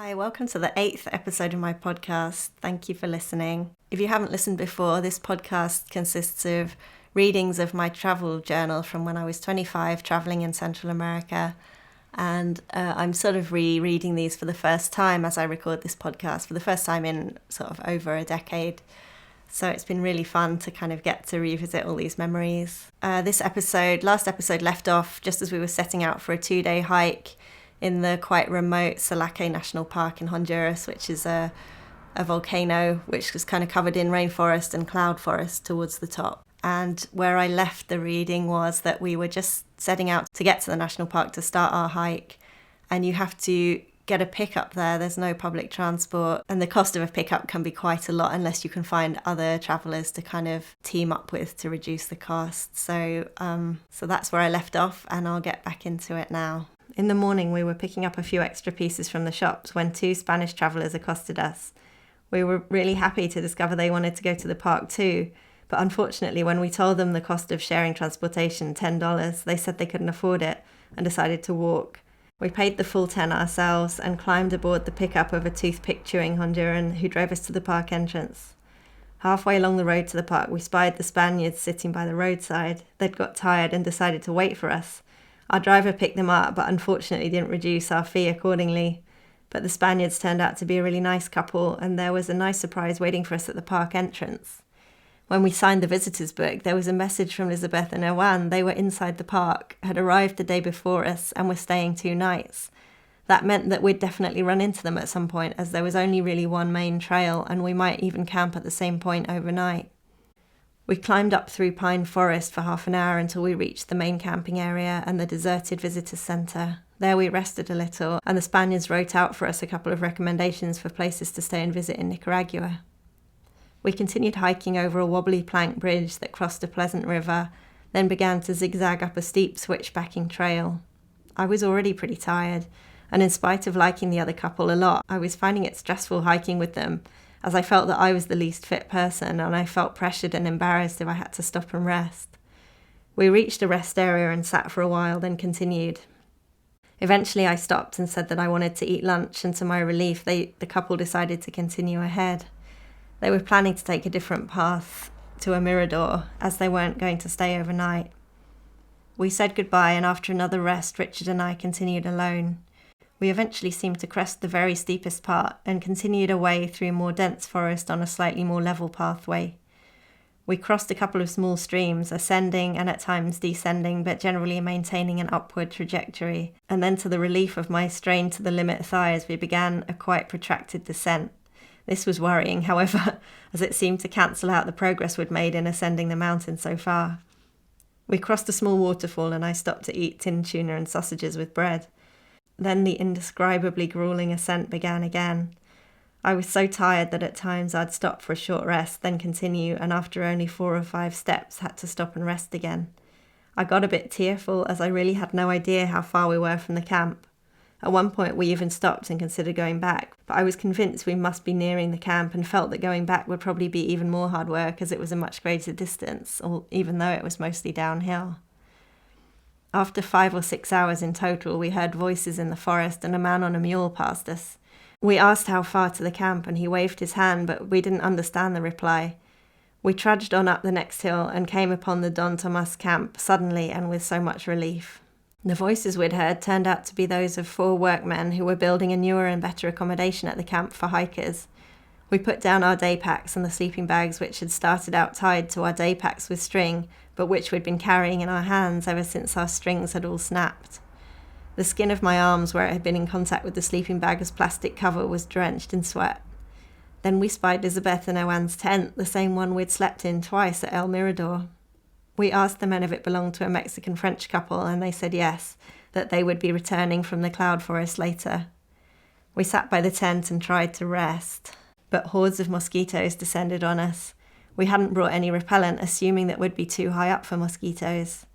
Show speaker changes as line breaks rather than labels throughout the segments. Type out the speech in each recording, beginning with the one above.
Hi, welcome to the 8th episode of my podcast. Thank you for listening. If you haven't listened before, this podcast consists of readings of my travel journal from when I was 25, traveling in Central America. And I'm sort of rereading these for the first time as I record this podcast, for the first time in sort of over a decade. So it's been really fun to kind of get to revisit all these memories. Last episode left off just as we were setting out for a 2-day hike in the quite remote Salake National Park in Honduras, which is a volcano which was kind of covered in rainforest and cloud forest towards the top. And where I left the reading was that we were just setting out to get to the national park to start our hike, and you have to get a pickup there. There's no public transport, and the cost of a pickup can be quite a lot unless you can find other travellers to kind of team up with to reduce the cost. So that's where I left off, and I'll get back into it now. In the morning, we were picking up a few extra pieces from the shops when 2 Spanish travellers accosted us. We were really happy to discover they wanted to go to the park too, but unfortunately, when we told them the cost of sharing transportation, $10, they said they couldn't afford it and decided to walk. We paid the full 10 ourselves and climbed aboard the pickup of a toothpick-chewing Honduran who drove us to the park entrance. Halfway along the road to the park, we spied the Spaniards sitting by the roadside. They'd got tired and decided to wait for us. Our driver picked them up, but unfortunately didn't reduce our fee accordingly. But the Spaniards turned out to be a really nice couple, and there was a nice surprise waiting for us at the park entrance. When we signed the visitors book, there was a message from Elizabeth and Owan. They were inside the park, had arrived the day before us, and were staying 2 nights. That meant that we'd definitely run into them at some point, as there was only really one main trail, and we might even camp at the same point overnight. We climbed up through pine forest for half an hour until we reached the main camping area and the deserted visitors centre. There we rested a little, and the Spaniards wrote out for us a couple of recommendations for places to stay and visit in Nicaragua. We continued hiking over a wobbly plank bridge that crossed a pleasant river, then began to zigzag up a steep switchbacking trail. I was already pretty tired, and in spite of liking the other couple a lot, I was finding it stressful hiking with them, as I felt that I was the least fit person, and I felt pressured and embarrassed if I had to stop and rest. We reached a rest area and sat for a while, then continued. Eventually I stopped and said that I wanted to eat lunch, and to my relief, the couple decided to continue ahead. They were planning to take a different path to a mirador, as they weren't going to stay overnight. We said goodbye, and after another rest, Richard and I continued alone. We eventually seemed to crest the very steepest part and continued away through more dense forest on a slightly more level pathway. We crossed a couple of small streams, ascending and at times descending, but generally maintaining an upward trajectory. And then, to the relief of my strained to the limit thighs, we began a quite protracted descent. This was worrying, however, as it seemed to cancel out the progress we'd made in ascending the mountain so far. We crossed a small waterfall, and I stopped to eat tinned tuna and sausages with bread. Then the indescribably grueling ascent began again. I was so tired that at times I'd stop for a short rest, then continue, and after only 4 or 5 steps had to stop and rest again. I got a bit tearful, as I really had no idea how far we were from the camp. At one point we even stopped and considered going back, but I was convinced we must be nearing the camp and felt that going back would probably be even more hard work, as it was a much greater distance, even though it was mostly downhill. After 5 or 6 hours in total, we heard voices in the forest and a man on a mule passed us. We asked how far to the camp, and he waved his hand, but we didn't understand the reply. We trudged on up the next hill and came upon the Don Tomas camp suddenly and with so much relief. The voices we'd heard turned out to be those of 4 workmen who were building a newer and better accommodation at the camp for hikers. We put down our day packs and the sleeping bags, which had started out tied to our day packs with string, but which we'd been carrying in our hands ever since our strings had all snapped. The skin of my arms, where it had been in contact with the sleeping bag's plastic cover, was drenched in sweat. Then we spied Elizabeth and Owan's tent, the same one we'd slept in twice at El Mirador. We asked the men if it belonged to a Mexican-French couple, and they said yes, that they would be returning from the cloud forest later. We sat by the tent and tried to rest, but hordes of mosquitoes descended on us. We hadn't brought any repellent, assuming that we'd be too high up for mosquitoes.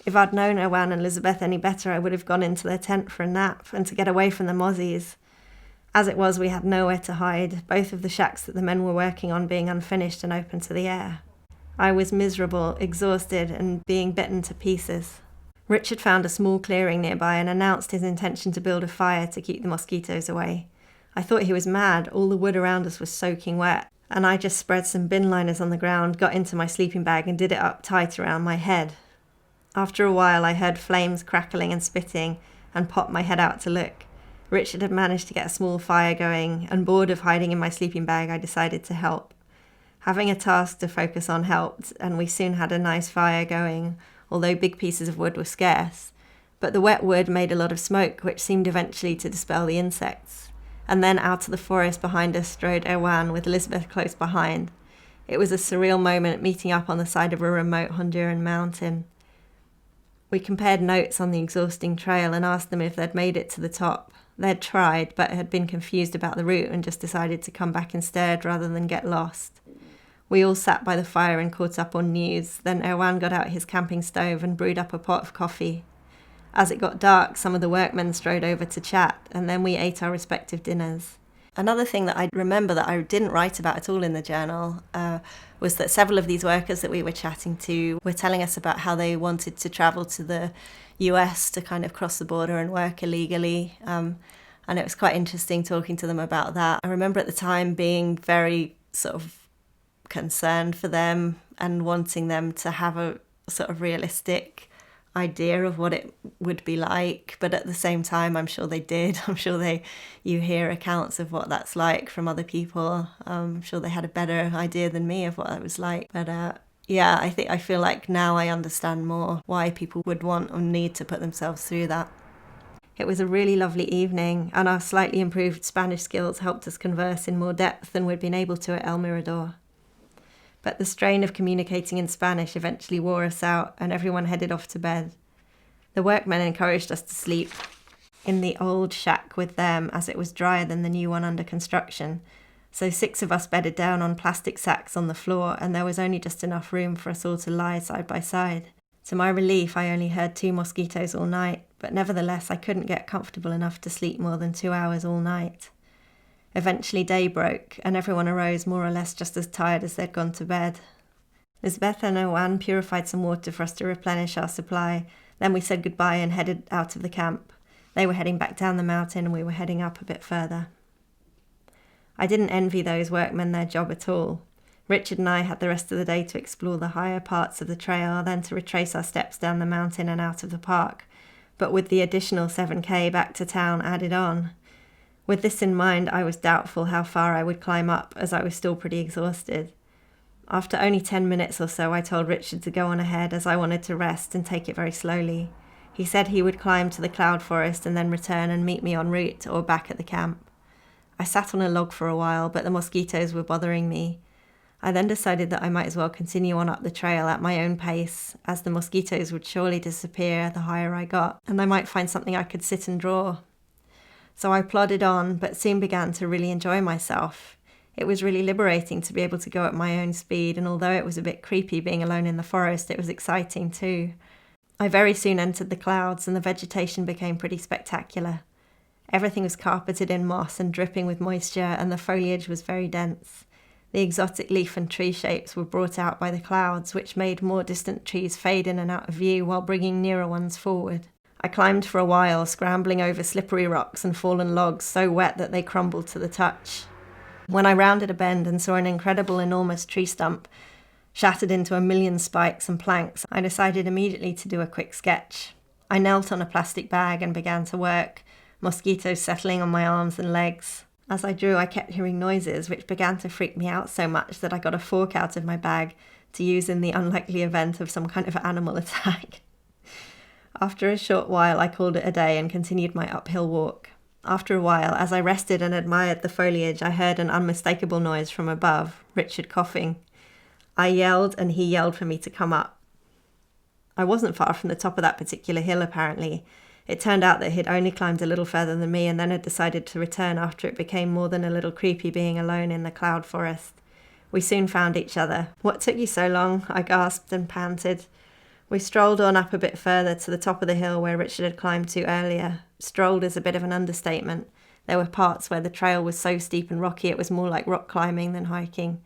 If I'd known Owan and Elizabeth any better, I would have gone into their tent for a nap and to get away from the mozzies. As it was, we had nowhere to hide, both of the shacks that the men were working on being unfinished and open to the air. I was miserable, exhausted, and being bitten to pieces. Richard found a small clearing nearby and announced his intention to build a fire to keep the mosquitoes away. I thought he was mad. All the wood around us was soaking wet, and I just spread some bin liners on the ground, got into my sleeping bag and did it up tight around my head. After a while, I heard flames crackling and spitting and popped my head out to look. Richard had managed to get a small fire going, and bored of hiding in my sleeping bag, I decided to help. Having a task to focus on helped, and we soon had a nice fire going, although big pieces of wood were scarce. But the wet wood made a lot of smoke, which seemed eventually to dispel the insects. And then out of the forest behind us strode Erwan with Elizabeth close behind. It was a surreal moment meeting up on the side of a remote Honduran mountain. We compared notes on the exhausting trail and asked them if they'd made it to the top. They'd tried, but had been confused about the route and just decided to come back instead rather than get lost. We all sat by the fire and caught up on news. Then Erwan got out his camping stove and brewed up a pot of coffee. As it got dark, some of the workmen strode over to chat, and then we ate our respective dinners. Another thing that I remember that I didn't write about at all in the journal was that several of these workers that we were chatting to were telling us about how they wanted to travel to the US to kind of cross the border and work illegally. And it was quite interesting talking to them about that. I remember at the time being very sort of concerned for them and wanting them to have a sort of realistic idea of what it would be like, but at the same time I'm sure they did. I'm sure you hear accounts of what that's like from other people. I'm sure they had a better idea than me of what it was like, but I feel like now I understand more why people would want or need to put themselves through that. It was a really lovely evening, and our slightly improved Spanish skills helped us converse in more depth than we'd been able to at El Mirador. But the strain of communicating in Spanish eventually wore us out, and everyone headed off to bed. The workmen encouraged us to sleep in the old shack with them, as it was drier than the new one under construction. So 6 of us bedded down on plastic sacks on the floor, and there was only just enough room for us all to lie side by side. To my relief, I only heard 2 mosquitoes all night, but nevertheless I couldn't get comfortable enough to sleep more than 2 hours all night. Eventually day broke, and everyone arose more or less just as tired as they'd gone to bed. Lisbeth and Erwan purified some water for us to replenish our supply. Then we said goodbye and headed out of the camp. They were heading back down the mountain and we were heading up a bit further. I didn't envy those workmen their job at all. Richard and I had the rest of the day to explore the higher parts of the trail, then to retrace our steps down the mountain and out of the park, but with the additional 7k back to town added on. With this in mind, I was doubtful how far I would climb up, as I was still pretty exhausted. After only 10 minutes or so, I told Richard to go on ahead, as I wanted to rest and take it very slowly. He said he would climb to the cloud forest and then return and meet me en route or back at the camp. I sat on a log for a while, but the mosquitoes were bothering me. I then decided that I might as well continue on up the trail at my own pace, as the mosquitoes would surely disappear the higher I got, and I might find something I could sit and draw. So I plodded on, but soon began to really enjoy myself. It was really liberating to be able to go at my own speed, and although it was a bit creepy being alone in the forest, it was exciting too. I very soon entered the clouds, and the vegetation became pretty spectacular. Everything was carpeted in moss and dripping with moisture, and the foliage was very dense. The exotic leaf and tree shapes were brought out by the clouds, which made more distant trees fade in and out of view while bringing nearer ones forward. I climbed for a while, scrambling over slippery rocks and fallen logs so wet that they crumbled to the touch. When I rounded a bend and saw an incredible enormous tree stump shattered into a million spikes and planks, I decided immediately to do a quick sketch. I knelt on a plastic bag and began to work, mosquitoes settling on my arms and legs. As I drew, I kept hearing noises, which began to freak me out so much that I got a fork out of my bag to use in the unlikely event of some kind of animal attack. After a short while, I called it a day and continued my uphill walk. After a while, as I rested and admired the foliage, I heard an unmistakable noise from above, Richard coughing. I yelled, and he yelled for me to come up. I wasn't far from the top of that particular hill, apparently. It turned out that he'd only climbed a little further than me and then had decided to return after it became more than a little creepy being alone in the cloud forest. We soon found each other. "What took you so long?" I gasped and panted. We strolled on up a bit further to the top of the hill where Richard had climbed to earlier. Strolled is a bit of an understatement. There were parts where the trail was so steep and rocky it was more like rock climbing than hiking.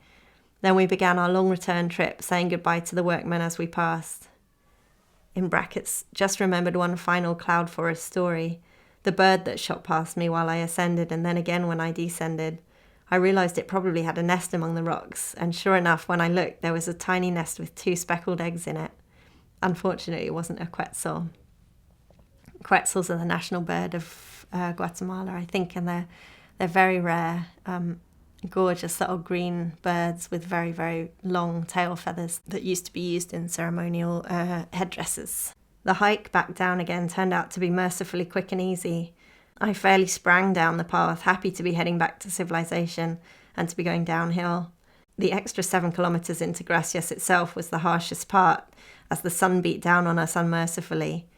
Then we began our long return trip, saying goodbye to the workmen as we passed. In brackets, just remembered one final cloud forest story. the bird that shot past me while I ascended and then again when I descended. I realised it probably had a nest among the rocks, and sure enough, when I looked, there was a tiny nest with 2 speckled eggs in it. Unfortunately, it wasn't a quetzal. Quetzals are the national bird of Guatemala, I think, and they're very rare, gorgeous little green birds with very, very long tail feathers that used to be used in ceremonial headdresses. The hike back down again turned out to be mercifully quick and easy. I fairly sprang down the path, happy to be heading back to civilization and to be going downhill. The extra 7 kilometres into Gracias itself was the harshest part, as the sun beat down on us unmercifully.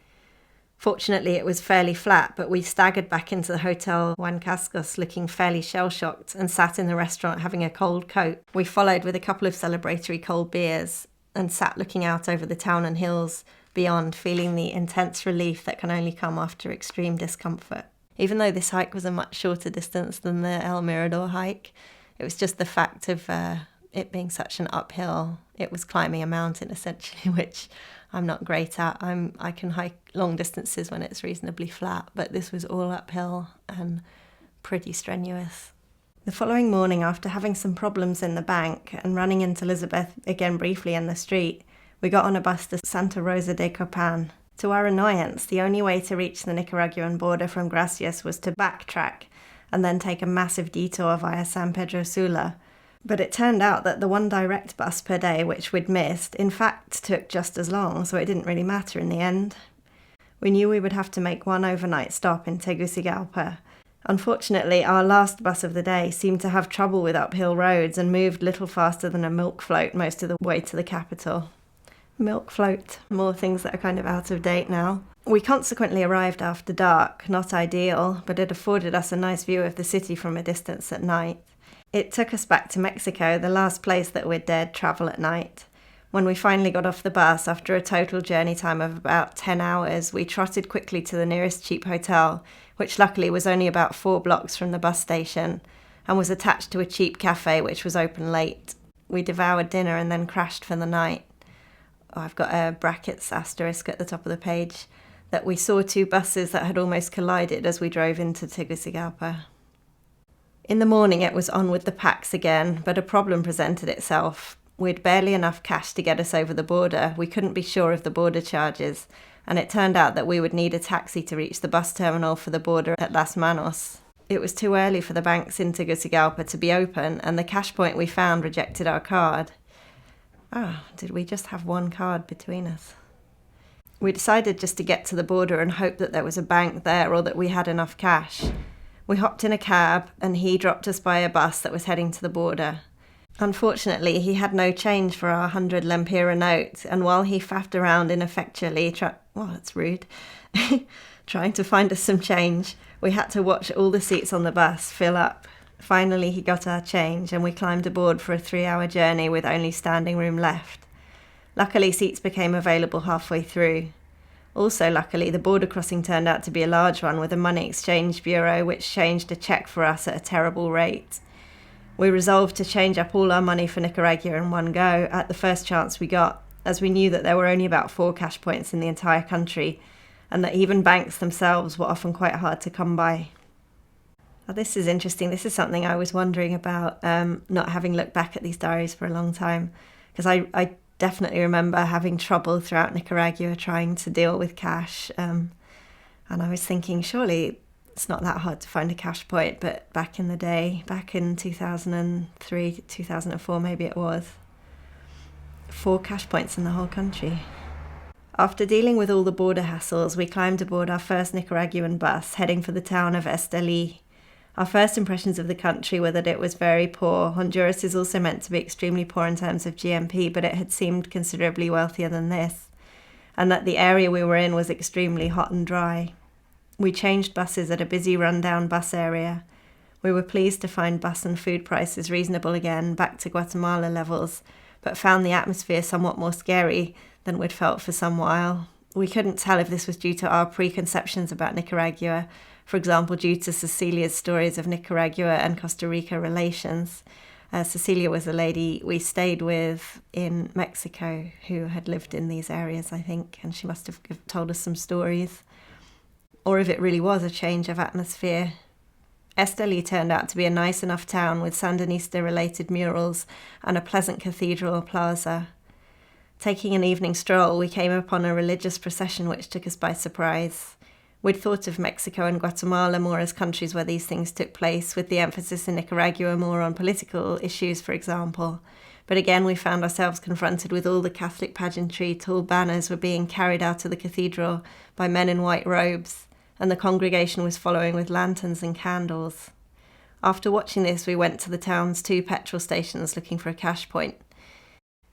Fortunately, it was fairly flat, but we staggered back into the Hotel Juan Cascos looking fairly shell-shocked and sat in the restaurant having a cold coke. We followed with a couple of celebratory cold beers and sat looking out over the town and hills beyond, feeling the intense relief that can only come after extreme discomfort. Even though this hike was a much shorter distance than the El Mirador hike, it was just the fact of it being such an uphill. It was climbing a mountain, essentially, which I'm not great at. I can hike long distances when it's reasonably flat, but this was all uphill and pretty strenuous. The following morning, after having some problems in the bank and running into Elizabeth again briefly in the street, we got on a bus to Santa Rosa de Copan. To our annoyance, the only way to reach the Nicaraguan border from Gracias was to backtrack and then take a massive detour via San Pedro Sula. But it turned out that the one direct bus per day, which we'd missed, in fact took just as long, so it didn't really matter in the end. We knew we would have to make one overnight stop in Tegucigalpa. Unfortunately, our last bus of the day seemed to have trouble with uphill roads and moved little faster than a milk float most of the way to the capital. Milk float, more things that are kind of out of date now. We consequently arrived after dark, not ideal, but it afforded us a nice view of the city from a distance at night. It took us back to Mexico, the last place that we'd dared travel at night. When we finally got off the bus, after a total journey time of about 10 hours, we trotted quickly to the nearest cheap hotel, which luckily was only about 4 blocks from the bus station, and was attached to a cheap cafe which was open late. We devoured dinner and then crashed for the night. I've got a brackets asterisk at the top of the page, that we saw 2 buses that had almost collided as we drove into Tegucigalpa. In the morning it was on with the packs again, but a problem presented itself. We'd barely enough cash to get us over the border. We couldn't be sure of the border charges, and it turned out that we would need a taxi to reach the bus terminal for the border at Las Manos. It was too early for the banks in Tegucigalpa to be open, and the cash point we found rejected our card. Did we just have one card between us? We decided just to get to the border and hope that there was a bank there or that we had enough cash. We hopped in a cab and he dropped us by a bus that was heading to the border. Unfortunately, he had no change for our 100 lempira note, and while he faffed around ineffectually, that's rude, trying to find us some change, we had to watch all the seats on the bus fill up. Finally, he got our change and we climbed aboard for a 3-hour journey with only standing room left. Luckily, seats became available halfway through. Also, luckily, the border crossing turned out to be a large one with a money exchange bureau which changed a cheque for us at a terrible rate. We resolved to change up all our money for Nicaragua in one go at the first chance we got, as we knew that there were only about 4 cash points in the entire country, and that even banks themselves were often quite hard to come by. Now, this is interesting. This is something I was wondering about, not having looked back at these diaries for a long time, because I definitely remember having trouble throughout Nicaragua trying to deal with cash, and I was thinking, surely it's not that hard to find a cash point, but back in the day, back in 2003, 2004 maybe it was, 4 cash points in the whole country. After dealing with all the border hassles, we climbed aboard our first Nicaraguan bus, heading for the town of Esteli. Our first impressions of the country were that it was very poor. Honduras is also meant to be extremely poor in terms of GNP, but it had seemed considerably wealthier than this, and that the area we were in was extremely hot and dry. We changed buses at a busy rundown bus area. We were pleased to find bus and food prices reasonable again, back to Guatemala levels, but found the atmosphere somewhat more scary than we'd felt for some while. We couldn't tell if this was due to our preconceptions about Nicaragua, for example, due to Cecilia's stories of Nicaragua and Costa Rica relations. Cecilia was a lady we stayed with in Mexico who had lived in these areas, I think, and she must have told us some stories. or if it really was a change of atmosphere. Esteli turned out to be a nice enough town with Sandinista-related murals and a pleasant cathedral plaza. Taking an evening stroll, we came upon a religious procession which took us by surprise. We'd thought of Mexico and Guatemala more as countries where these things took place, with the emphasis in Nicaragua more on political issues, for example. But again, we found ourselves confronted with all the Catholic pageantry. Tall banners were being carried out of the cathedral by men in white robes, and the congregation was following with lanterns and candles. After watching this, we went to the town's 2 petrol stations looking for a cash point.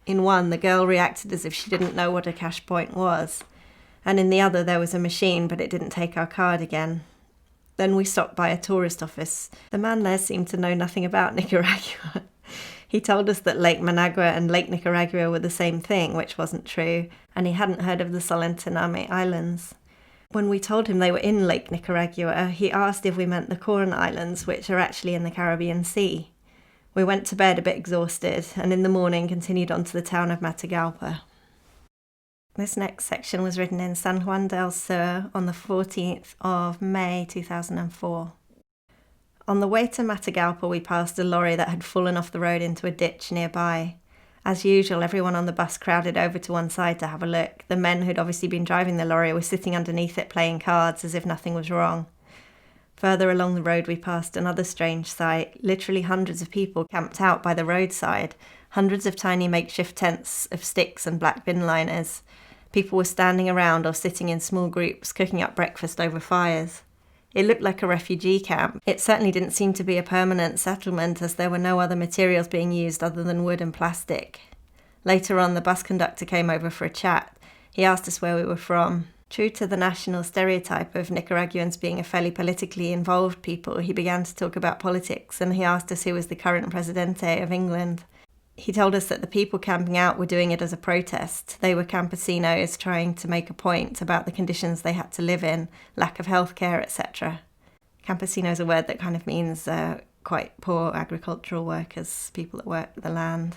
In one, the girl reacted as if she didn't know what a cash point was, and in the other there was a machine, but it didn't take our card again. Then we stopped by a tourist office. The man there seemed to know nothing about Nicaragua. He told us that Lake Managua and Lake Nicaragua were the same thing, which wasn't true, and he hadn't heard of the Solentiname Islands. When we told him they were in Lake Nicaragua, he asked if we meant the Coron Islands, which are actually in the Caribbean Sea. We went to bed a bit exhausted, and in the morning continued on to the town of Matagalpa. This next section was written in San Juan del Sur on the 14th of May 2004. On the way to Matagalpa, we passed a lorry that had fallen off the road into a ditch nearby. As usual, everyone on the bus crowded over to one side to have a look. The men who'd obviously been driving the lorry were sitting underneath it playing cards as if nothing was wrong. Further along the road, we passed another strange sight. Literally hundreds of people camped out by the roadside, hundreds of tiny makeshift tents of sticks and black bin liners. People were standing around or sitting in small groups, cooking up breakfast over fires. It looked like a refugee camp. It certainly didn't seem to be a permanent settlement, as there were no other materials being used other than wood and plastic. Later on, the bus conductor came over for a chat. He asked us where we were from. True to the national stereotype of Nicaraguans being a fairly politically involved people, he began to talk about politics, and he asked us who was the current Presidente of England. He told us that the people camping out were doing it as a protest. They were campesinos trying to make a point about the conditions they had to live in, lack of healthcare, etc. Campesino is a word that kind of means quite poor agricultural workers, people that work the land.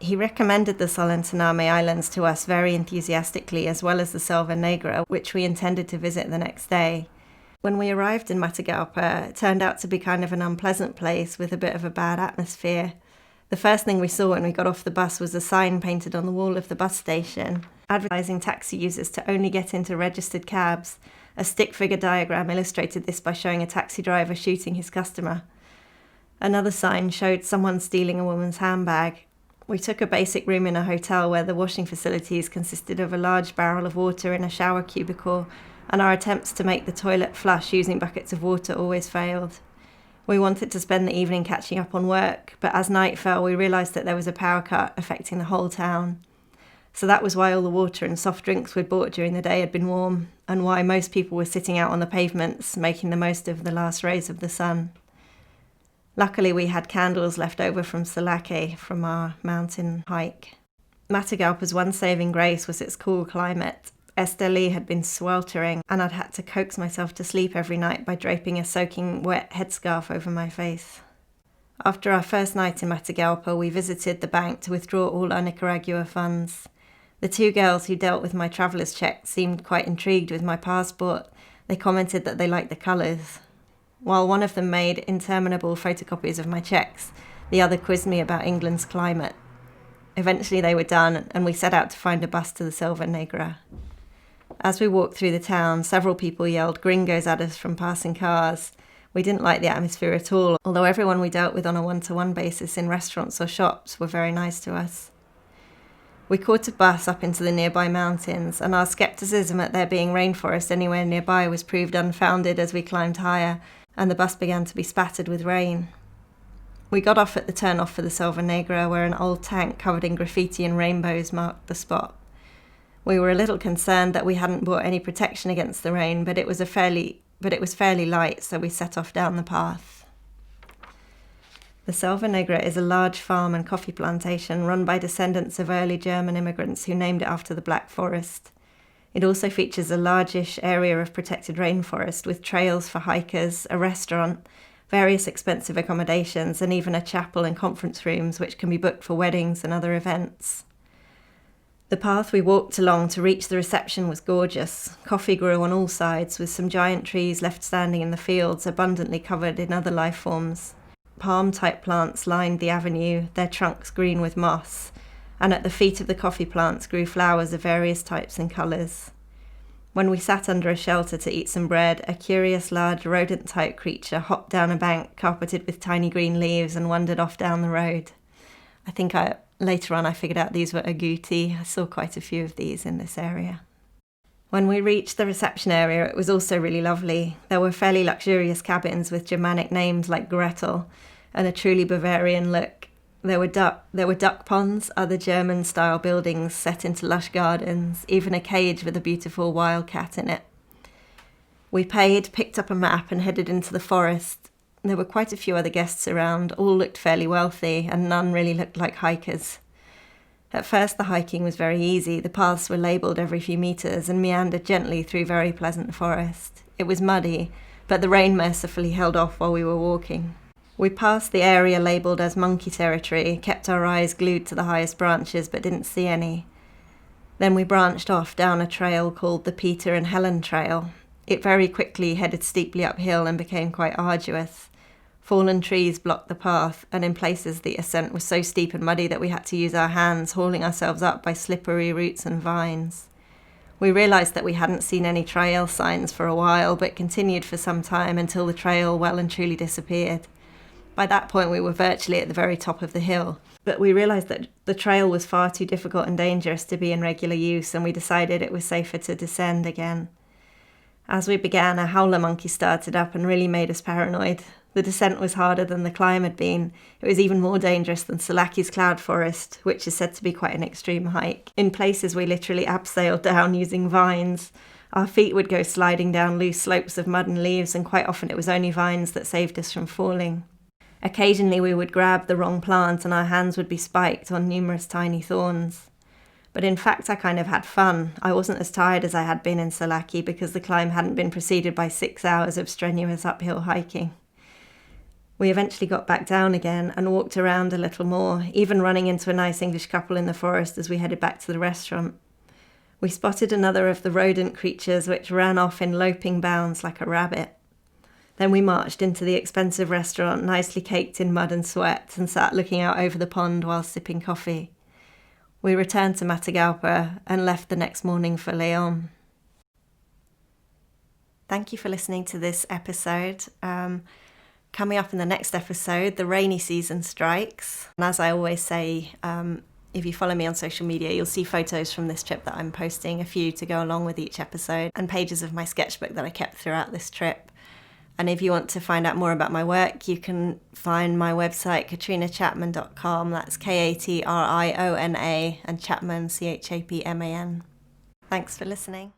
He recommended the Solentiname Islands to us very enthusiastically, as well as the Selva Negra, which we intended to visit the next day. When we arrived in Matagalpa, it turned out to be kind of an unpleasant place with a bit of a bad atmosphere. The first thing we saw when we got off the bus was a sign painted on the wall of the bus station, advertising taxi users to only get into registered cabs. A stick figure diagram illustrated this by showing a taxi driver shooting his customer. Another sign showed someone stealing a woman's handbag. We took a basic room in a hotel where the washing facilities consisted of a large barrel of water in a shower cubicle, and our attempts to make the toilet flush using buckets of water always failed. We wanted to spend the evening catching up on work, but as night fell, we realised that there was a power cut affecting the whole town. So that was why all the water and soft drinks we'd bought during the day had been warm, and why most people were sitting out on the pavements, making the most of the last rays of the sun. Luckily, we had candles left over from Salake, from our mountain hike. Matagalpa's one saving grace was its cool climate. Esteli had been sweltering, and I'd had to coax myself to sleep every night by draping a soaking wet headscarf over my face. After our first night in Matagalpa, we visited the bank to withdraw all our Nicaragua funds. The 2 girls who dealt with my traveller's check seemed quite intrigued with my passport. They commented that they liked the colours. While one of them made interminable photocopies of my cheques, the other quizzed me about England's climate. Eventually they were done, and we set out to find a bus to the Selva Negra. As we walked through the town, several people yelled gringos at us from passing cars. We didn't like the atmosphere at all, although everyone we dealt with on a one-to-one basis in restaurants or shops were very nice to us. We caught a bus up into the nearby mountains, and our scepticism at there being rainforest anywhere nearby was proved unfounded as we climbed higher, and the bus began to be spattered with rain. We got off at the turn-off for the Selva Negra, where an old tank covered in graffiti and rainbows marked the spot. We were a little concerned that we hadn't bought any protection against the rain, but it was fairly light, so we set off down the path. The Selva Negra is a large farm and coffee plantation run by descendants of early German immigrants who named it after the Black Forest. It also features a largish area of protected rainforest with trails for hikers, a restaurant, various expensive accommodations, and even a chapel and conference rooms which can be booked for weddings and other events. The path we walked along to reach the reception was gorgeous. Coffee grew on all sides, with some giant trees left standing in the fields, abundantly covered in other life forms. Palm-type plants lined the avenue, their trunks green with moss, and at the feet of the coffee plants grew flowers of various types and colours. When we sat under a shelter to eat some bread, a curious large rodent-type creature hopped down a bank carpeted with tiny green leaves and wandered off down the road. I think later on I figured out these were agouti. I saw quite a few of these in this area. When we reached the reception area, it was also really lovely. There were fairly luxurious cabins with Germanic names like Gretel and a truly Bavarian look. There were duck ponds, other German-style buildings set into lush gardens, even a cage with a beautiful wild cat in it. We paid, picked up a map and headed into the forest. There were quite a few other guests around, all looked fairly wealthy, and none really looked like hikers. At first the hiking was very easy. The paths were labelled every few metres and meandered gently through very pleasant forest. It was muddy, but the rain mercifully held off while we were walking. We passed the area labelled as monkey territory, kept our eyes glued to the highest branches but didn't see any. Then we branched off down a trail called the Peter and Helen Trail. It very quickly headed steeply uphill and became quite arduous. Fallen trees blocked the path, and in places the ascent was so steep and muddy that we had to use our hands, hauling ourselves up by slippery roots and vines. We realised that we hadn't seen any trail signs for a while, but continued for some time until the trail well and truly disappeared. By that point we were virtually at the very top of the hill, but we realised that the trail was far too difficult and dangerous to be in regular use, and we decided it was safer to descend again. As we began, a howler monkey started up and really made us paranoid. The descent was harder than the climb had been. It was even more dangerous than Salaki's cloud forest, which is said to be quite an extreme hike. In places we literally abseiled down using vines. Our feet would go sliding down loose slopes of mud and leaves, and quite often it was only vines that saved us from falling. Occasionally we would grab the wrong plant and our hands would be spiked on numerous tiny thorns. But in fact I kind of had fun. I wasn't as tired as I had been in Salaki because the climb hadn't been preceded by 6 hours of strenuous uphill hiking. We eventually got back down again and walked around a little more, even running into a nice English couple in the forest as we headed back to the restaurant. We spotted another of the rodent creatures which ran off in loping bounds like a rabbit. Then we marched into the expensive restaurant, nicely caked in mud and sweat, and sat looking out over the pond while sipping coffee. We returned to Matagalpa and left the next morning for Leon. Thank you for listening to this episode. Coming up in the next episode, the rainy season strikes. And as I always say, if you follow me on social media, you'll see photos from this trip that I'm posting, a few to go along with each episode, and pages of my sketchbook that I kept throughout this trip. And if you want to find out more about my work, you can find my website, katrinachapman.com. That's Katriona, and Chapman, Chapman. Thanks for listening.